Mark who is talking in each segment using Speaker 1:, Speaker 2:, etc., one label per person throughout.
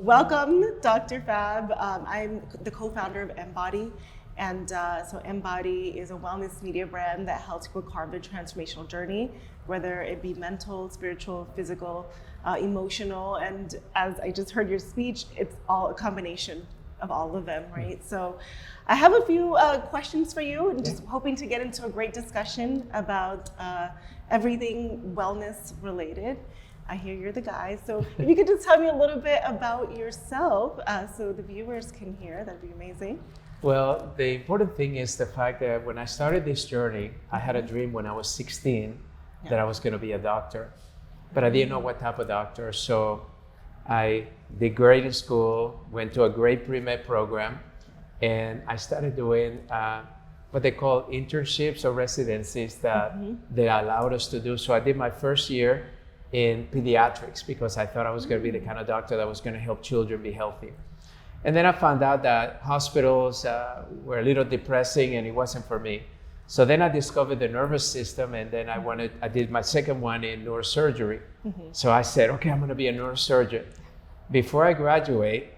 Speaker 1: Welcome, Dr. Fab. I'm the co-founder of Embody, and so Embody is a wellness media brand that helps people carve their transformational journey, whether it be mental, spiritual, physical, emotional, and as I just heard your speech, it's all a combination of all of them, right? So I have a few questions for you, and just hoping to get into a great discussion about everything wellness related. I hear you're the guy, so if you could just tell me a little bit about yourself so the viewers can hear, that'd be amazing.
Speaker 2: Well, the important thing is the fact that when I started this journey, I had a dream when I was 16 that I was going to be a doctor, but I didn't know what type of doctor. So I did great in school, went to a great pre-med program, and I started doing what they call internships or residencies that they allowed us to do. So I did my first year in pediatrics because I thought I was going to be the kind of doctor that was going to help children be healthy. And then I found out that hospitals were a little depressing and it wasn't for me. So then I discovered the nervous system, and then I did my second one in neurosurgery. So I said, okay, I'm going to be a neurosurgeon. Before I graduate,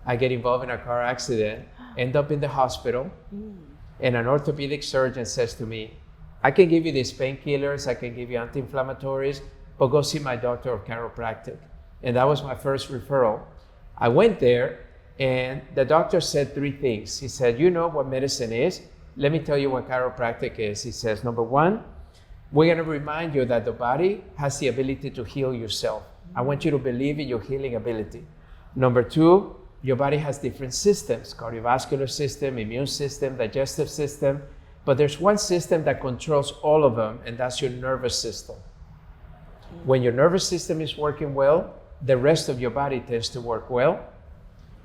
Speaker 2: I get involved in a car accident, end up in the hospital, and an orthopedic surgeon says to me, I can give you these painkillers, I can give you anti-inflammatories, but go see my doctor of chiropractic. And that was my first referral. I went there, and the doctor said three things. He said, you know what medicine is? Let me tell you what chiropractic is. He says, number one, we're going to remind you that the body has the ability to heal yourself. I want you to believe in your healing ability. Number two, your body has different systems, cardiovascular system, immune system, digestive system, but there's one system that controls all of them, and that's your nervous system. When your nervous system is working well, the rest of your body tends to work well.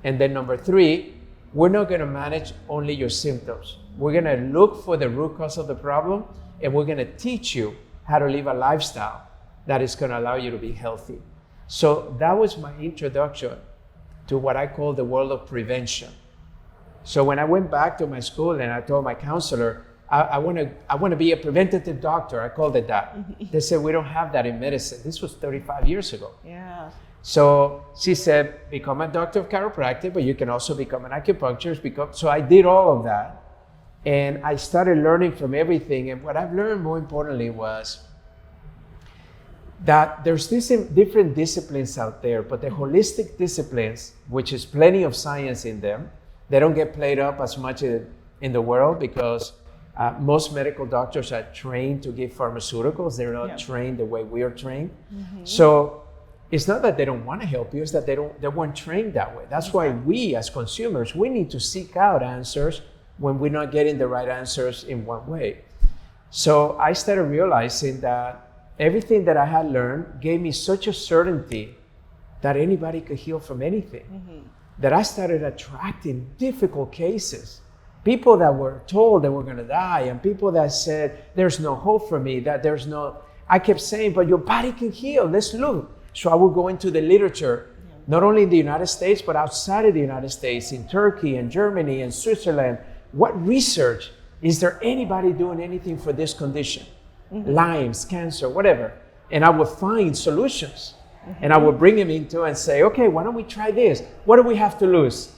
Speaker 2: And then number three, we're not going to manage only your symptoms. We're going to look for the root cause of the problem, and we're going to teach you how to live a lifestyle that is going to allow you to be healthy. So that was my introduction to what I call the world of prevention. So when I went back to my school and I told my counselor, I want to be a preventative doctor. I called it that. They said, we don't have that in medicine. This was 35 years ago.
Speaker 1: Yeah.
Speaker 2: So she said, become a doctor of chiropractic, but you can also become an acupuncturist. So I did all of that. And I started learning from everything. And what I've learned more importantly was that there's different disciplines out there, but the holistic disciplines, which is plenty of science in them, they don't get played up as much in the world because most medical doctors are trained to give pharmaceuticals. They're not trained the way we are trained. So it's not that they don't want to help you, it's that they weren't trained that way. That's why we as consumers, we need to seek out answers when we're not getting the right answers in one way. So I started realizing that everything that I had learned gave me such a certainty that anybody could heal from anything, that I started attracting difficult cases. People that were told they were going to die, and people that said, there's no hope for me, I kept saying, but your body can heal, let's look. So I would go into the literature, not only in the United States, but outside of the United States, in Turkey and Germany and Switzerland. What research, is there anybody doing anything for this condition? Lyme's, cancer, whatever. And I would find solutions. And I would bring them into and say, okay, why don't we try this? What do we have to lose?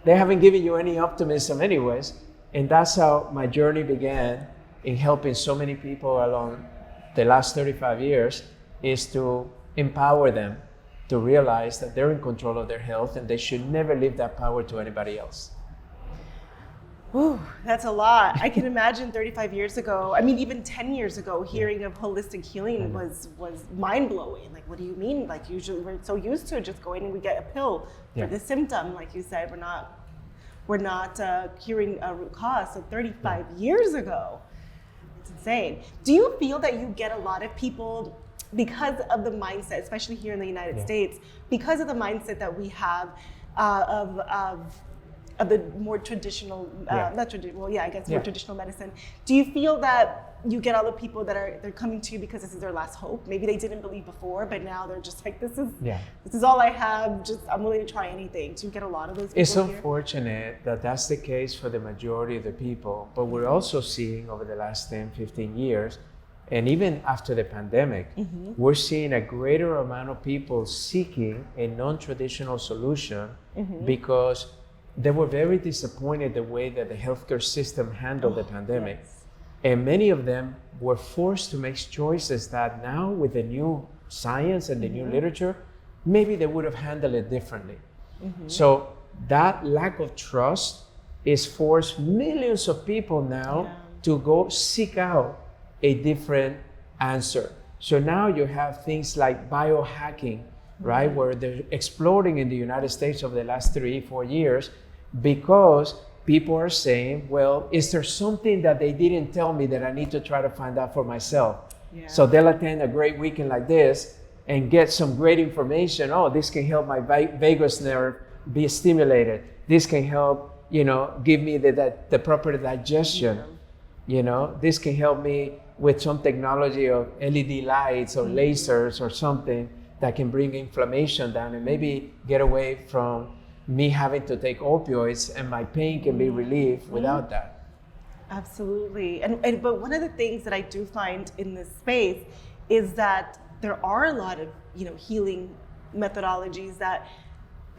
Speaker 2: They haven't given you any optimism anyways. And that's how my journey began in helping so many people along the last 35 years, is to empower them to realize that they're in control of their health and they should never leave that power to anybody else.
Speaker 1: Ooh, that's a lot. I can imagine 35 years ago, I mean, even 10 years ago, hearing of holistic healing was mind-blowing. Like, what do you mean? Like, usually we're so used to just going and we get a pill for the symptom. Like you said, we're not curing a root cause. So 35 years ago, it's insane. Do you feel that you get a lot of people, because of the mindset, especially here in the United States, because of the mindset that we have of the more traditional, more traditional medicine. Do you feel that you get all the people they're coming to you because this is their last hope? Maybe they didn't believe before, but now they're just like, this is all I have. I'm willing to try anything. Do you get a lot of those people?
Speaker 2: It's unfortunate that that's the case for the majority of the people, but we're also seeing over the last 10, 15 years And even after the pandemic, we're seeing a greater amount of people seeking a non-traditional solution because they were very disappointed the way that the healthcare system handled the pandemic.
Speaker 1: Yes.
Speaker 2: And many of them were forced to make choices that now with the new science and the new literature, maybe they would have handled it differently. So that lack of trust is forced millions of people now to go seek out a different answer. So now you have things like biohacking, right? Where they're exploding in the United States over the last 3-4 years because people are saying, well, is there something that they didn't tell me that I need to try to find out for myself?
Speaker 1: Yeah.
Speaker 2: So they'll attend a great weekend like this and get some great information. Oh, this can help my vagus nerve be stimulated. This can help, give me the proper digestion. This can help me with some technology of LED lights or lasers or something that can bring inflammation down and maybe get away from me having to take opioids, and my pain can be relieved without that.
Speaker 1: Absolutely. But one of the things that I do find in this space is that there are a lot of healing methodologies that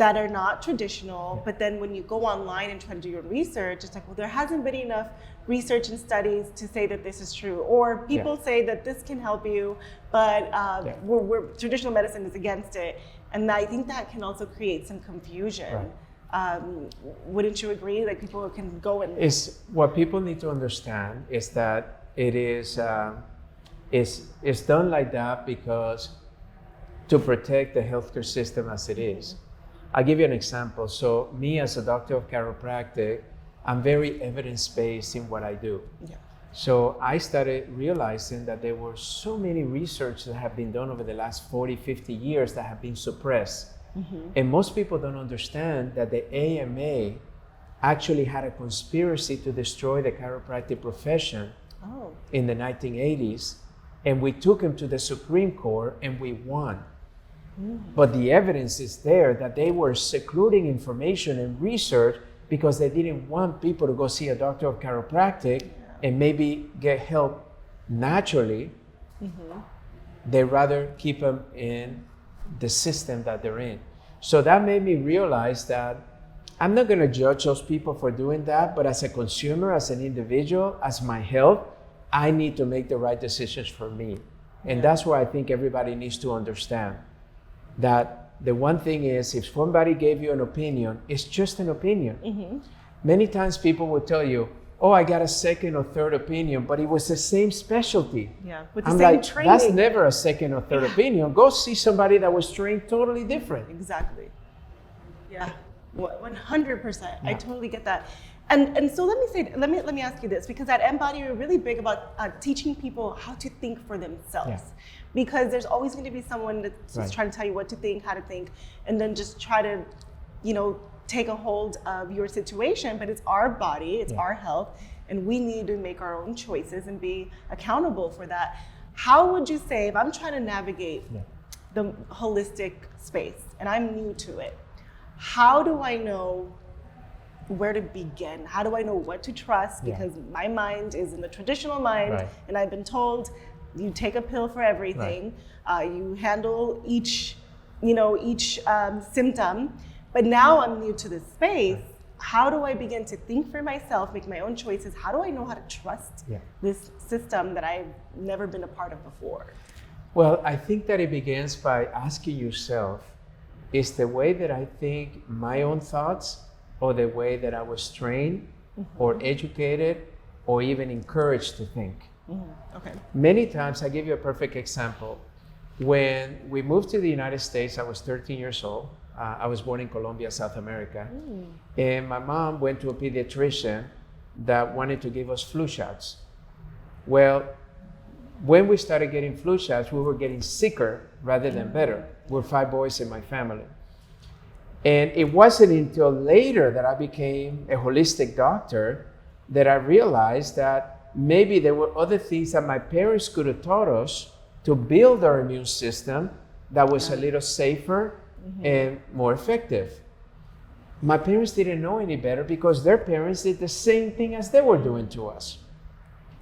Speaker 1: are not traditional, but then when you go online and try to do your research, it's like, well, there hasn't been enough research and studies to say that this is true. Or people say that this can help you, but traditional medicine is against it. And I think that can also create some confusion. Right. Wouldn't you agree? Like people can go and...
Speaker 2: What people need to understand is that it is it's done like that because to protect the healthcare system as it is. I'll give you an example. So me as a doctor of chiropractic, I'm very evidence-based in what I do. Yeah. So I started realizing that there were so many research that have been done over the last 40, 50 years that have been suppressed. And most people don't understand that the AMA actually had a conspiracy to destroy the chiropractic profession in the 1980s. And we took him to the Supreme Court and we won. But the evidence is there that they were secluding information and research because they didn't want people to go see a doctor of chiropractic and maybe get help naturally. They rather keep them in the system that they're in. So that made me realize that I'm not going to judge those people for doing that, but as a consumer, as an individual, as my health, I need to make the right decisions for me. And that's where I think everybody needs to understand that the one thing is, if somebody gave you an opinion, it's just an opinion. Many times people will tell you, oh, I got a second or third opinion, but it was the same specialty.
Speaker 1: Yeah, with the same training.
Speaker 2: That's never a second or third opinion. Go see somebody that was trained totally different.
Speaker 1: Exactly. Yeah, 100%. I totally get that. And so let me ask you this, because at Embody we're really big about teaching people how to think for themselves, because there's always going to be someone that's just trying to tell you what to think, how to think, and then just try to, take a hold of your situation. But it's our body, it's our health, and we need to make our own choices and be accountable for that. How would you say, if I'm trying to navigate the holistic space and I'm new to it, how do I know where to begin? How do I know what to trust? Because my mind is in the traditional mind, and I've been told you take a pill for everything. You handle each symptom. But now I'm new to this space. How do I begin to think for myself, make my own choices? How do I know how to trust this system that I've never been a part of before?
Speaker 2: Well, I think that it begins by asking yourself, is the way that I think my own thoughts, or the way that I was trained or educated or even encouraged to think?
Speaker 1: Okay.
Speaker 2: Many times, I give you a perfect example. When we moved to the United States, I was 13 years old. I was born in Colombia, South America. And my mom went to a pediatrician that wanted to give us flu shots. Well, when we started getting flu shots, we were getting sicker rather than better. We're 5 boys in my family. And it wasn't until later that I became a holistic doctor that I realized that maybe there were other things that my parents could have taught us to build our immune system that was a little safer and more effective. My parents didn't know any better because their parents did the same thing as they were doing to us.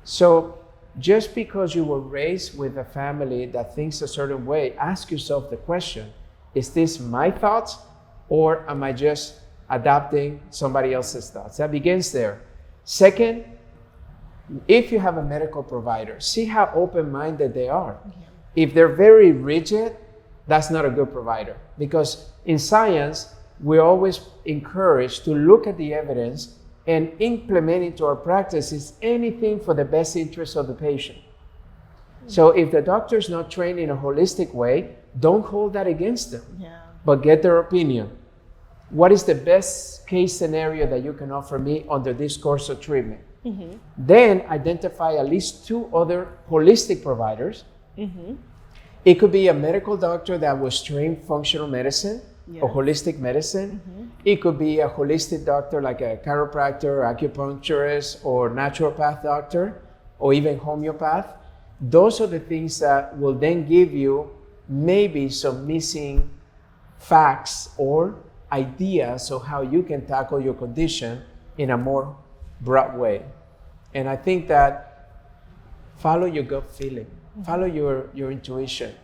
Speaker 2: So just because you were raised with a family that thinks a certain way, ask yourself the question, is this my thoughts or am I just adopting somebody else's thoughts? That begins there. Second, if you have a medical provider, see how open-minded they are. If they're very rigid, that's not a good provider, because in science, we're always encouraged to look at the evidence and implement into our practices anything for the best interest of the patient. So if the doctor is not trained in a holistic way, don't hold that against them, but get their opinion. What is the best case scenario that you can offer me under this course of treatment? Then identify at least 2 other holistic providers. It could be a medical doctor that was trained functional medicine or holistic medicine. It could be a holistic doctor like a chiropractor, acupuncturist, or naturopath doctor, or even homeopath. Those are the things that will then give you maybe some missing facts or ideas of how you can tackle your condition in a more broad way. And I think that follow your gut feeling, follow your intuition,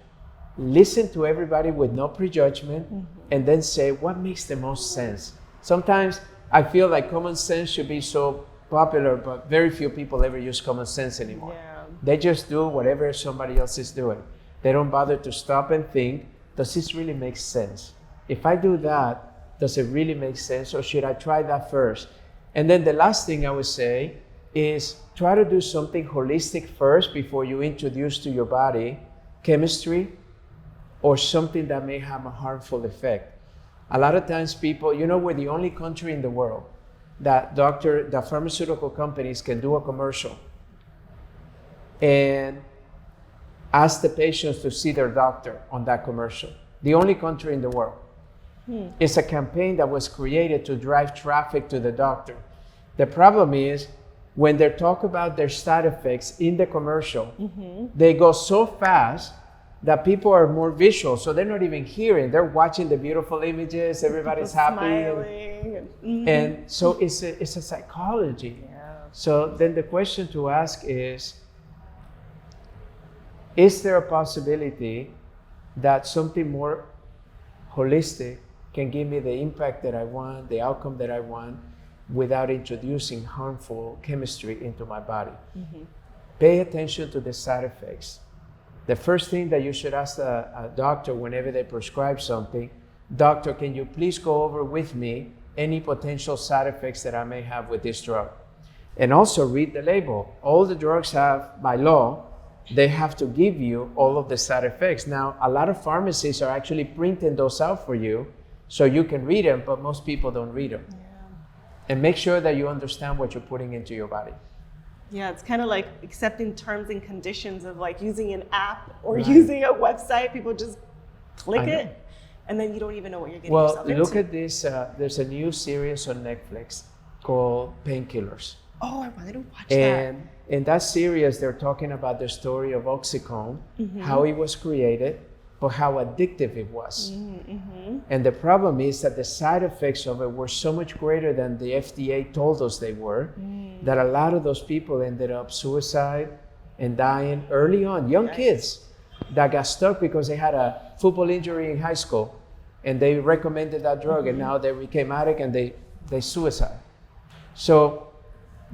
Speaker 2: listen to everybody with no prejudgment, and then say what makes the most sense. Sometimes I feel like common sense should be so popular, but very few people ever use common sense anymore. They just do whatever somebody else is doing. They don't bother to stop and think, does this really make sense? If I do that, does it really make sense, or should I try that first? And then the last thing I would say is try to do something holistic first before you introduce to your body chemistry or something that may have a harmful effect. A lot of times people, we're the only country in the world that pharmaceutical companies can do a commercial and ask the patients to see their doctor on that commercial. The only country in the world. It's a campaign that was created to drive traffic to the doctor. The problem is when they talk about their side effects in the commercial, they go so fast that people are more visual, so they're not even hearing. They're watching the beautiful images, everybody's happy. Smiling. And so it's a psychology. So then the question to ask is there a possibility that something more holistic can give me the impact that I want, the outcome that I want, without introducing harmful chemistry into my body? Pay attention to the side effects. The first thing that you should ask a doctor whenever they prescribe something, doctor, can you please go over with me any potential side effects that I may have with this drug? And also read the label. All the drugs have, by law, they have to give you all of the side effects. Now, a lot of pharmacies are actually printing those out for you so you can read them, but most people don't read them. And make sure that you understand what you're putting into your body.
Speaker 1: Yeah, it's kind of like accepting terms and conditions of like using an app or using a website. People just click it, and then you don't even know what you're getting yourself into.
Speaker 2: Look at this. There's a new series on Netflix called Painkillers.
Speaker 1: Oh, I wanted to watch that.
Speaker 2: In that series, they're talking about the story of oxycodone, how it was created, but how addictive it was. And the problem is that the side effects of it were so much greater than the FDA told us they were, that a lot of those people ended up suicide and dying early on. Young kids that got stuck because they had a football injury in high school and they recommended that drug, and now they became addict and they suicide. So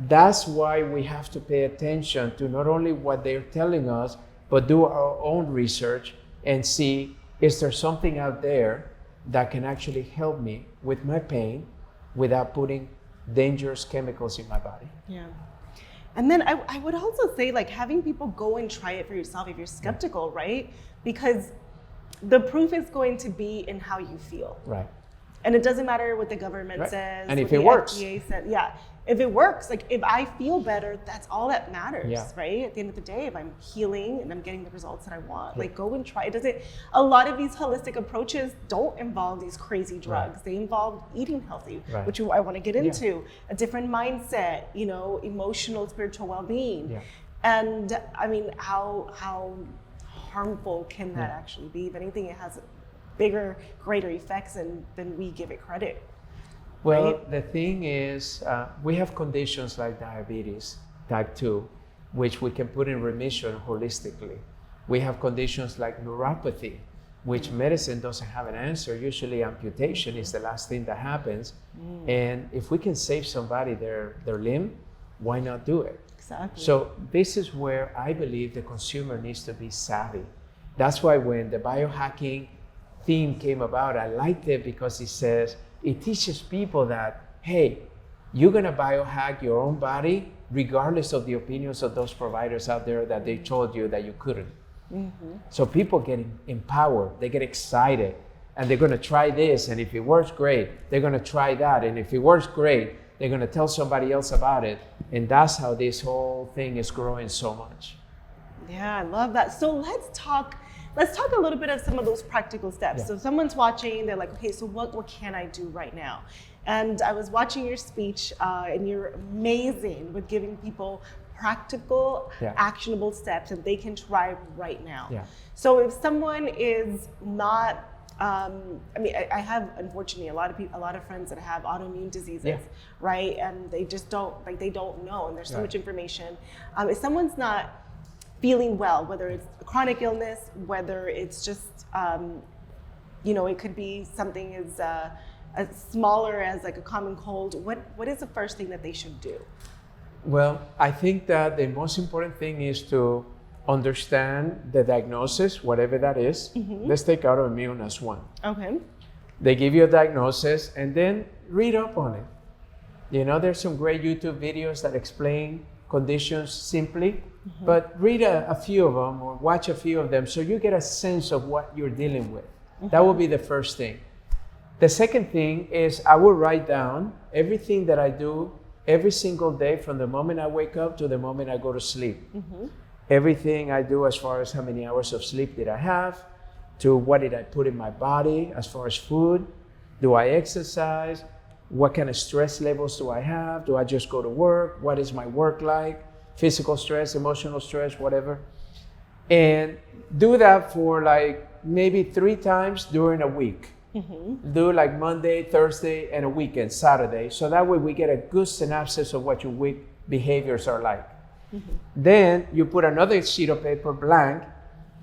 Speaker 2: that's why we have to pay attention to not only what they're telling us, but do our own research and see, is there something out there that can actually help me with my pain without putting dangerous chemicals in my body?
Speaker 1: Yeah. And then I would also say, like, having people go and try it for yourself if you're skeptical, right? Because the proof is going to be in how you feel.
Speaker 2: Right.
Speaker 1: And it doesn't matter what the government says.
Speaker 2: And if it works.
Speaker 1: FDA says, if it works, like if I feel better, that's all that matters, right? At the end of the day, if I'm healing and I'm getting the results that I want, like go and try it. A lot of these holistic approaches don't involve these crazy drugs. They involve eating healthy, which I want to get into, a different mindset, emotional, spiritual well-being. And I mean, how harmful can that actually be? If anything, it has bigger, greater effects than we give it credit.
Speaker 2: Well, the thing is, we have conditions like diabetes, type 2, which we can put in remission holistically. We have conditions like neuropathy, which medicine doesn't have an answer. Usually amputation is the last thing that happens. And if we can save somebody their limb, why not do it?
Speaker 1: Exactly.
Speaker 2: So this is where I believe the consumer needs to be savvy. That's why when the biohacking theme came about, I liked it because it teaches people that, hey, you're gonna biohack your own body regardless of the opinions of those providers out there that they told you that you couldn't. So people get empowered, they get excited, and they're gonna try this, and if it works, great. They're gonna try that, and if it works, great. They're gonna tell somebody else about it. And that's how this whole thing is growing so much.
Speaker 1: Yeah, I love that. So let's talk a little bit of some of those practical steps.
Speaker 2: Yeah.
Speaker 1: So if someone's watching, they're like, okay, so what can I do right now? And I was watching your speech, and you're amazing with giving people practical, actionable steps that they can try right now.
Speaker 2: Yeah.
Speaker 1: So if someone is not, I have, unfortunately, a lot of friends that have autoimmune diseases, right? And they just don't know, and there's so much information. If someone's not feeling well, whether it's a chronic illness, whether it's just, it could be something as smaller as like a common cold, what is the first thing that they should do?
Speaker 2: Well, I think that the most important thing is to understand the diagnosis, whatever that is. Let's take autoimmune as one.
Speaker 1: Okay.
Speaker 2: They give you a diagnosis and then read up on it. There's some great YouTube videos that explain conditions simply, but read a few of them or watch a few of them so you get a sense of what you're dealing with. That would be the first thing. The second thing is I will write down everything that I do every single day from the moment I wake up to the moment I go to sleep. Everything I do as far as how many hours of sleep did I have, to what did I put in my body as far as food, do I exercise, what kind of stress levels do I have, do I just go to work, what is my work like, physical stress, emotional stress, whatever. And do that for like maybe 3 times during a week. Do like Monday, Thursday, and a weekend, Saturday. So that way we get a good synopsis of what your week behaviors are like. Then you put another sheet of paper blank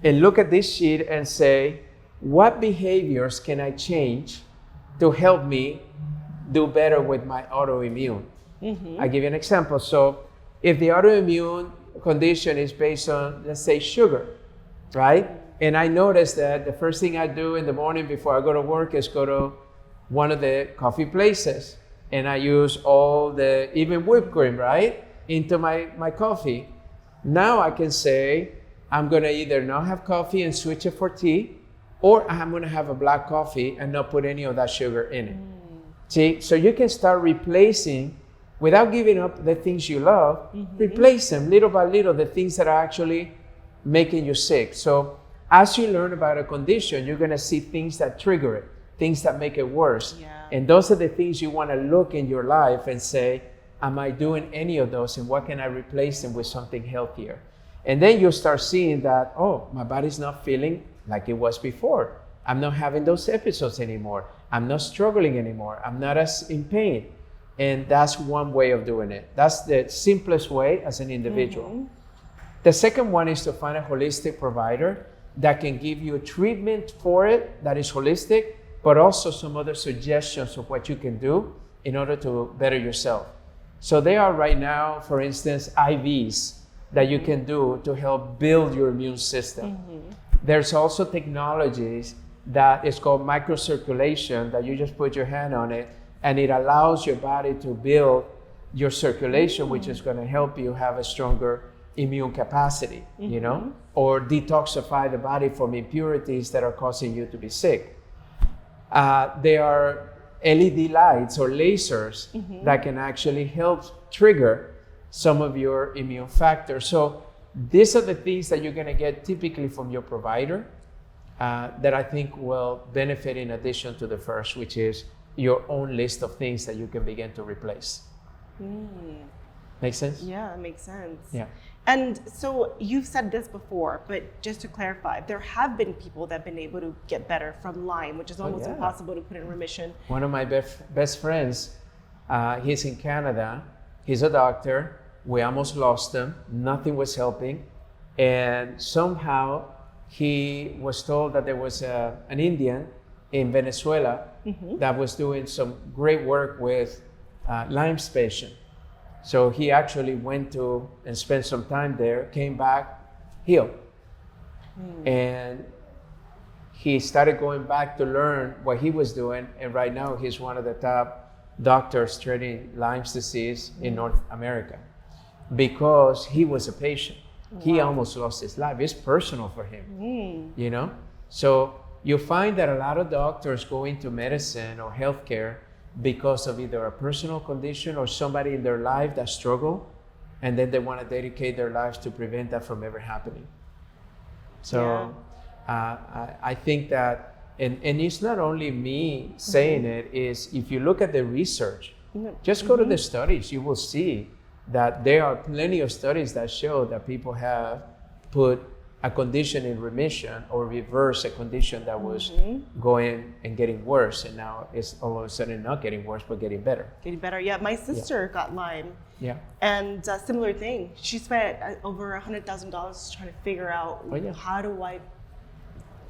Speaker 2: and look at this sheet and say, what behaviors can I change to help me do better with my autoimmune? I give you an example. So if the autoimmune condition is based on, let's say, sugar, right? And I noticed that the first thing I do in the morning before I go to work is go to one of the coffee places. And I use all the, even whipped cream, right, into my coffee. Now I can say, I'm gonna either not have coffee and switch it for tea, or I'm gonna have a black coffee and not put any of that sugar in it. See, so you can start replacing, without giving up the things you love, replace them little by little, the things that are actually making you sick. So as you learn about a condition, you're gonna see things that trigger it, things that make it worse. And those are the things you wanna look in your life and say, am I doing any of those, and what can I replace them with something healthier? And then you'll start seeing that, oh, my body's not feeling like it was before. I'm not having those episodes anymore. I'm not struggling anymore. I'm not as in pain. And that's one way of doing it. That's the simplest way as an individual. The second one is to find a holistic provider that can give you a treatment for it that is holistic, but also some other suggestions of what you can do in order to better yourself. So there are right now, for instance, IVs that you can do to help build your immune system. There's also technologies that is called microcirculation, that you just put your hand on it and it allows your body to build your circulation, which is going to help you have a stronger immune capacity, or detoxify the body from impurities that are causing you to be sick. There are LED lights or lasers that can actually help trigger some of your immune factors. So these are the things that you're going to get typically from your provider that I think will benefit in addition to the first, which is your own list of things that you can begin to replace. Make sense?
Speaker 1: Yeah, it makes sense.
Speaker 2: Yeah.
Speaker 1: And so you've said this before, but just to clarify, there have been people that have been able to get better from Lyme, which is almost impossible to put in remission. One
Speaker 2: of my best friends, he's in Canada. He's a doctor. We almost lost him. Nothing was helping. And somehow he was told that there was an Indian in Venezuela that was doing some great work with Lyme's patient. So he actually went to and spent some time there, came back, healed. And he started going back to learn what he was doing. And right now he's one of the top doctors treating Lyme's disease in North America because he was a patient. Wow. He almost lost his life. It's personal for him, you know? So you find that a lot of doctors go into medicine or healthcare because of either a personal condition or somebody in their life that struggle, and then they want to dedicate their lives to prevent that from ever happening. So I think that, and it's not only me saying it, is if you look at the research, just go to the studies, you will see that there are plenty of studies that show that people have put a condition in remission or reverse a condition that was going and getting worse, and now it's all of a sudden not getting worse but getting better.
Speaker 1: Getting better, yeah. My sister got Lyme, and similar thing. She spent over $100,000 trying to figure out how do I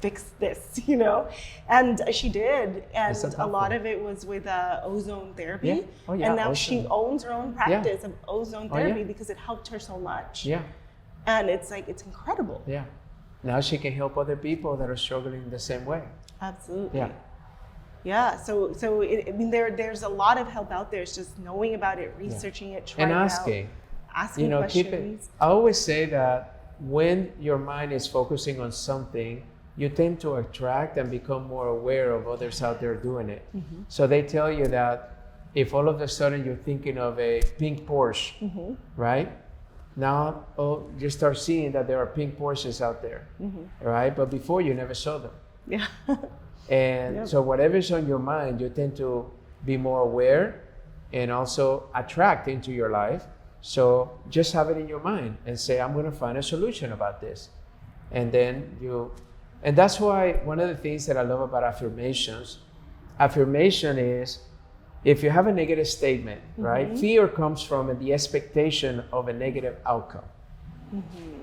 Speaker 1: fix this, you know? And she did, and a lot of it was with ozone therapy. And now she owns her own practice of ozone therapy because it helped her so much. And it's like, it's incredible.
Speaker 2: Now she can help other people that are struggling the same way.
Speaker 1: Absolutely. So I mean, there's a lot of help out there. It's just knowing about it, researching it, trying
Speaker 2: and
Speaker 1: it
Speaker 2: asking.
Speaker 1: out, asking questions.
Speaker 2: I always say that when your mind is focusing on something, you tend to attract and become more aware of others out there doing it. So they tell you that if all of a sudden you're thinking of a pink Porsche, right? Now, you start seeing that there are pink Porsches out there, right? But before you never saw them. And so whatever's on your mind, you tend to be more aware and also attract into your life. So just have it in your mind and say, I'm going to find a solution about this. And then and that's why one of the things that I love about affirmation is, if you have a negative statement, right? Fear comes from the expectation of a negative outcome.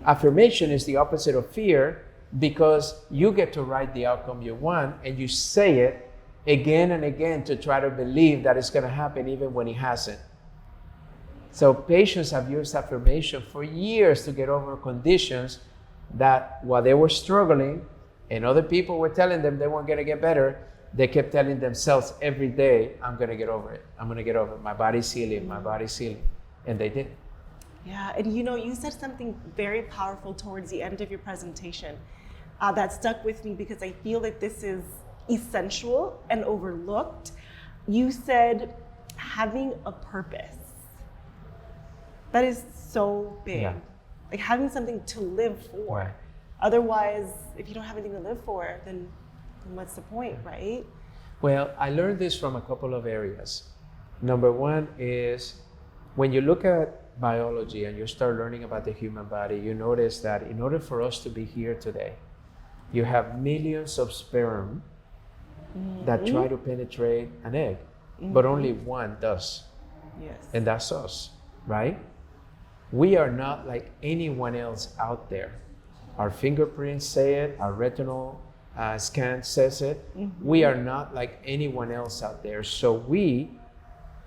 Speaker 2: Affirmation is the opposite of fear because you get to write the outcome you want and you say it again and again to try to believe that it's going to happen even when it hasn't. So patients have used affirmation for years to get over conditions that while they were struggling and other people were telling them they weren't going to get better, they kept telling themselves every day, I'm going to get over it. I'm going to get over it. My body's healing. My body's healing. And they did.
Speaker 1: Yeah. And you know, you said something very powerful towards the end of your presentation that stuck with me because I feel like this is essential and overlooked. You said having a purpose. That is so big. Like having something to live for. Otherwise, if you don't have anything to live for, then what's the point, right?
Speaker 2: Well, I learned this from a couple of areas. Number one is when you look at biology and you start learning about the human body, you notice that in order for us to be here today, you have millions of sperm that try to penetrate an egg, but only one does. And that's us, right? We are not like anyone else out there. Our fingerprints say it, our retinal scan says it. We are not like anyone else out there. So we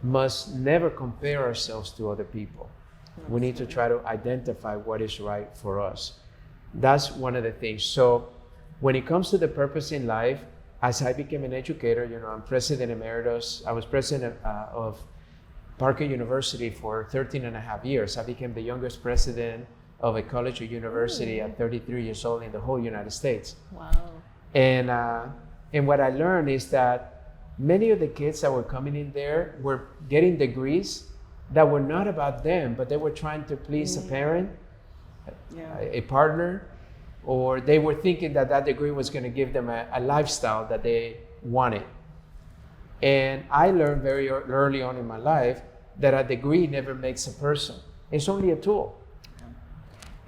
Speaker 2: must never compare ourselves to other people. We need to try to identify what is right for us. That's one of the things. So when it comes to the purpose in life, as I became an educator, you know, I'm president emeritus. I was president of Parker University for 13 and a half years. I became the youngest president of a college or university at 33 years old in the whole United States.
Speaker 1: Wow.
Speaker 2: And what I learned is that many of the kids that were coming in there were getting degrees that were not about them, but they were trying to please a parent, a partner, or they were thinking that that degree was going to give them a lifestyle that they wanted. And I learned very early on in my life that a degree never makes a person. It's only a tool.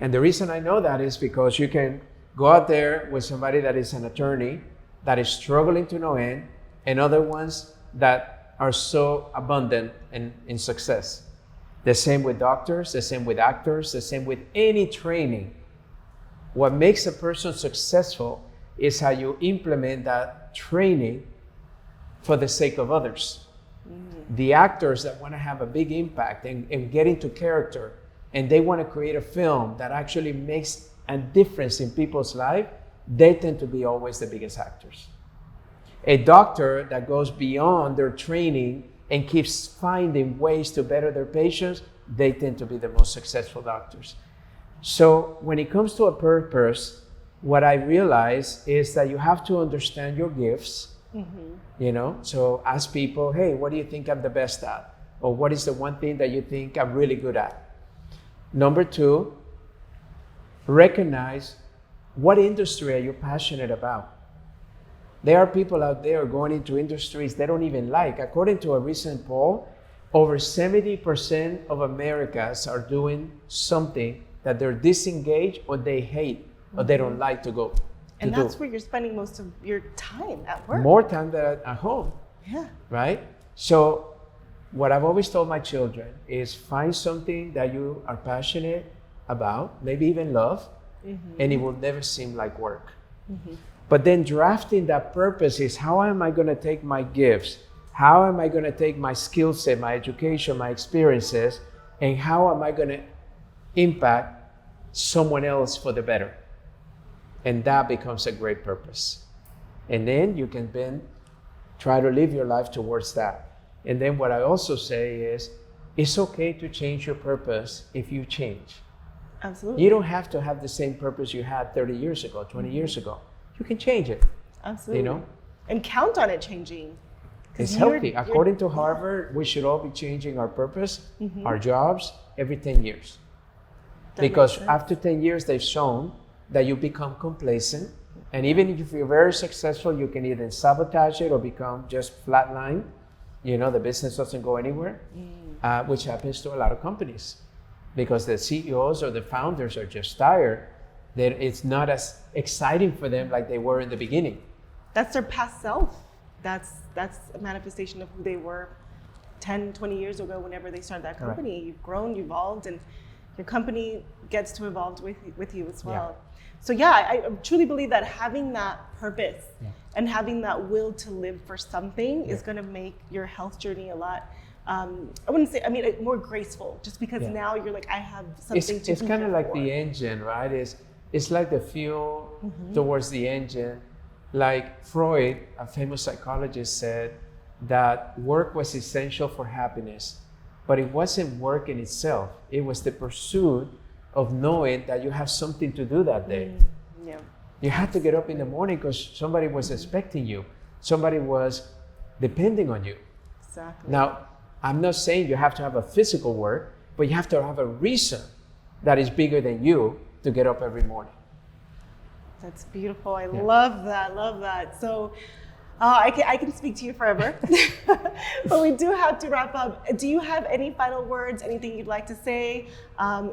Speaker 2: And the reason I know that is because you can go out there with somebody that is an attorney that is struggling to no end, and other ones that are so abundant in success. The same with doctors, the same with actors, the same with any training. What makes a person successful is how you implement that training for the sake of others. The actors that want to have a big impact and get into character, and they want to create a film that actually makes a difference in people's life, they tend to be always the biggest actors. A doctor that goes beyond their training and keeps finding ways to better their patients, they tend to be the most successful doctors. So when it comes to a purpose, what I realize is that you have to understand your gifts. You know, so ask people, hey, what do you think I'm the best at? Or what is the one thing that you think I'm really good at? Number two, recognize what industry are you passionate about? There are people out there going into industries they don't even like. According to a recent poll, over 70% of Americans are doing something that they're disengaged or they hate or they don't like to go.
Speaker 1: And that's where you're spending most of your time at work.
Speaker 2: More time than at home.
Speaker 1: Yeah.
Speaker 2: Right? So what I've always told my children is find something that you are passionate about, maybe even love, and it will never seem like work. But then drafting that purpose is, how am I going to take my gifts? How am I going to take my skill set, my education, my experiences, and how am I going to impact someone else for the better? And that becomes a great purpose. And then you can then try to live your life towards that. And then what I also say is, it's okay to change your purpose if you change.
Speaker 1: Absolutely.
Speaker 2: You don't have to have the same purpose you had 30 years ago, 20 years ago. You can change it.
Speaker 1: Absolutely.
Speaker 2: You know?
Speaker 1: And count on it changing.
Speaker 2: It's healthy. According to Harvard, we should all be changing our purpose, our jobs, every 10 years. Because after 10 years, they've shown that you become complacent. And even if you're very successful, you can either sabotage it or become just flatline. You know, the business doesn't go anywhere, which happens to a lot of companies because the CEOs or the founders are just tired. That it's not as exciting for them like they were in the beginning.
Speaker 1: That's their past self. That's a manifestation of who they were 10, 20 years ago whenever they started that company. Right. You've grown, you've evolved, and your company gets to evolve with you as well. Yeah. So yeah, I truly believe that having that purpose and having that will to live for something is going to make your health journey a lot, I wouldn't say, more graceful, just because now you're like, I have something to
Speaker 2: It's kind of like the engine, right? It's like the fuel towards the engine. Like Freud, a famous psychologist, said that work was essential for happiness, but it wasn't work in itself. It was the pursuit of knowing that you have something to do that day. You had to get up in the morning because somebody was expecting you. Somebody was depending on you.
Speaker 1: Exactly.
Speaker 2: Now, I'm not saying you have to have a physical work, but you have to have a reason that is bigger than you to get up every morning.
Speaker 1: That's beautiful. I love that. So I can speak to you forever, but we do have to wrap up. Do you have any final words, anything you'd like to say?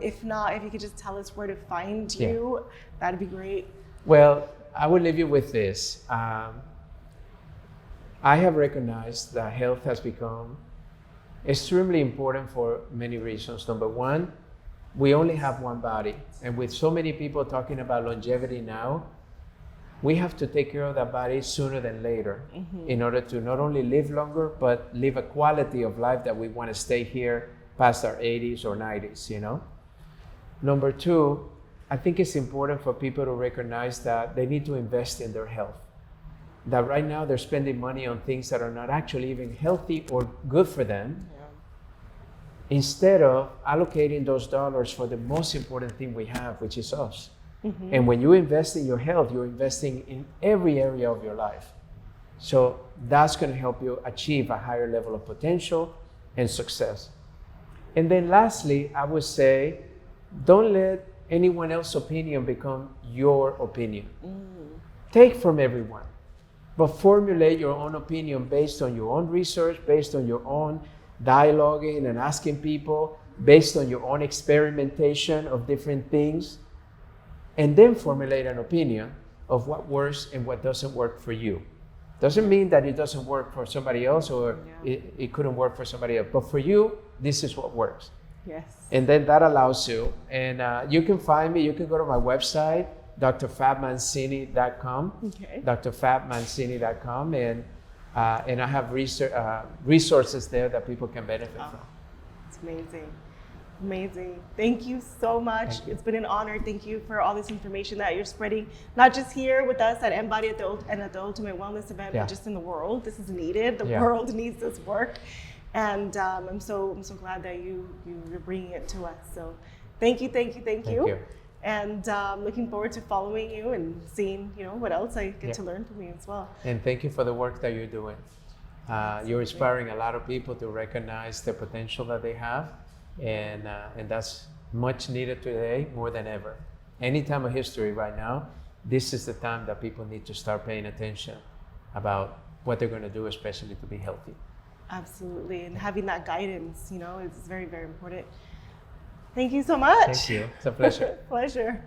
Speaker 1: If not, if you could just tell us where to find you, that'd be great.
Speaker 2: Well, I will leave you with this. I have recognized that health has become extremely important for many reasons. Number one, we only have one body. And with so many people talking about longevity now, we have to take care of that body sooner than later in order to not only live longer, but live a quality of life that we want to stay here past our 80s or 90s, you know? Number two, I think it's important for people to recognize that they need to invest in their health. That right now they're spending money on things that are not actually even healthy or good for them. Instead of allocating those dollars for the most important thing we have, which is us. And when you invest in your health, you're investing in every area of your life. So that's going to help you achieve a higher level of potential and success. And then lastly, I would say, don't let anyone else's opinion become your opinion. Take from everyone, but formulate your own opinion based on your own research, based on your own dialoguing and asking people, based on your own experimentation of different things, and then formulate an opinion of what works and what doesn't work for you. Doesn't mean that it doesn't work for somebody else or it couldn't work for somebody else, but for you, this is what works.
Speaker 1: Yes.
Speaker 2: And then that allows you, and you can find me, you can go to my website, drfabmancini.com,
Speaker 1: Okay.
Speaker 2: drfabmancini.com, and I have resources there that people can benefit from.
Speaker 1: It's amazing. Amazing. Thank you so much.
Speaker 2: Thank you.
Speaker 1: It's been an honor. Thank you for all this information that you're spreading, not just here with us at Embody and at the Ultimate Wellness event,
Speaker 2: Yeah.
Speaker 1: but just in the world. This is needed. The
Speaker 2: Yeah.
Speaker 1: world needs this work. And I'm so glad that you're bringing it to us. So thank you.
Speaker 2: Thank you.
Speaker 1: And looking forward to following you and seeing, what else I get
Speaker 2: Yeah.
Speaker 1: to learn from you as well.
Speaker 2: And thank you for the work that you're doing. You're inspiring a lot of people to recognize the potential that they have, and that's much needed today more than ever. Any time of history right now, this is the time that people need to start paying attention about what they're going to do, especially to be healthy.
Speaker 1: Absolutely, and having that guidance, is very, very important. Thank you so much.
Speaker 2: Thank you. It's a pleasure.
Speaker 1: Pleasure.